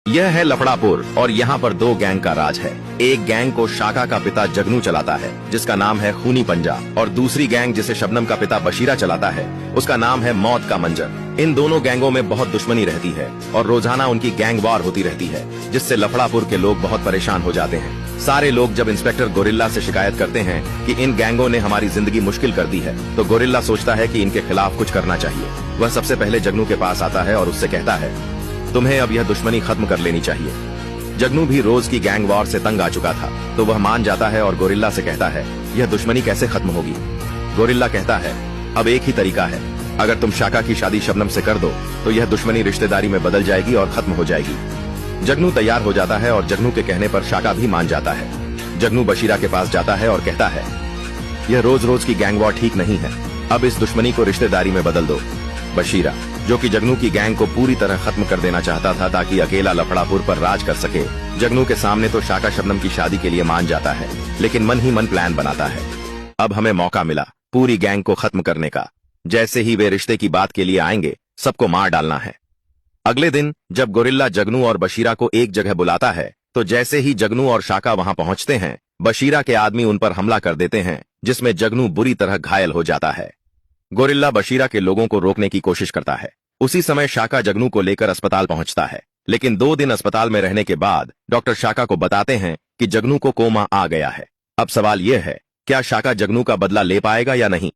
यह है लफड़ापुर और यहाँ पर दो गैंग का राज है। एक गैंग को शाका का पिता जगनू चलाता है जिसका नाम है खूनी पंजा, और दूसरी गैंग जिसे शबनम का पिता बशीरा चलाता है उसका नाम है मौत का मंजर। इन दोनों गैंगों में बहुत दुश्मनी रहती है और रोजाना उनकी गैंग वार होती रहती है, जिससे लफड़ापुर के लोग बहुत परेशान हो जाते हैं। सारे लोग जब इंस्पेक्टर गोरिल्ला से शिकायत करते हैं कि इन गैंगों ने हमारी जिंदगी मुश्किल कर दी है, तो गोरिल्ला सोचता है कि इनके खिलाफ कुछ करना चाहिए। वह सबसे पहले जगनू के पास आता है और उससे कहता है, तुम्हें अब यह दुश्मनी खत्म कर लेनी चाहिए। जगनू भी रोज की गैंग वॉर से तंग आ चुका था, तो वह मान जाता है और गोरिल्ला से कहता है, यह दुश्मनी कैसे खत्म होगी। गोरिल्ला कहता है, अब एक ही तरीका है, अगर तुम शाका की शादी शबनम से कर दो तो यह दुश्मनी रिश्तेदारी में बदल जाएगी और खत्म हो जाएगी। जगनू तैयार हो जाता है और जगनू के कहने पर शाका भी मान जाता है। जगनू बशीरा के पास जाता है और कहता है, यह रोज रोज की गैंग वॉर ठीक नहीं है, अब इस दुश्मनी को रिश्तेदारी में बदल दो। बशीरा, जो कि जगनू की गैंग को पूरी तरह खत्म कर देना चाहता था ताकि अकेला लफड़ापुर पर राज कर सके, जगनू के सामने तो शाका शबनम की शादी के लिए मान जाता है, लेकिन मन ही मन प्लान बनाता है। अब हमें मौका मिला पूरी गैंग को खत्म करने का। जैसे ही वे रिश्ते की बात के लिए आएंगे, सबको मार डालना है। अगले दिन जब गोरिल्ला जगनू और बशीरा को एक जगह बुलाता है, तो जैसे ही जगनू और शाका वहां पहुंचते हैं, बशीरा के आदमी उन पर हमला कर देते हैं, जिसमें जगनू बुरी तरह घायल हो जाता है। गोरिल्ला बशीरा के लोगों को रोकने की कोशिश करता है। उसी समय शाका जगनू को लेकर अस्पताल पहुंचता है, लेकिन 2 दिन अस्पताल में रहने के बाद डॉक्टर शाका को बताते हैं कि जगनू को कोमा आ गया है। अब सवाल यह है, क्या शाका जगनू का बदला ले पाएगा या नहीं।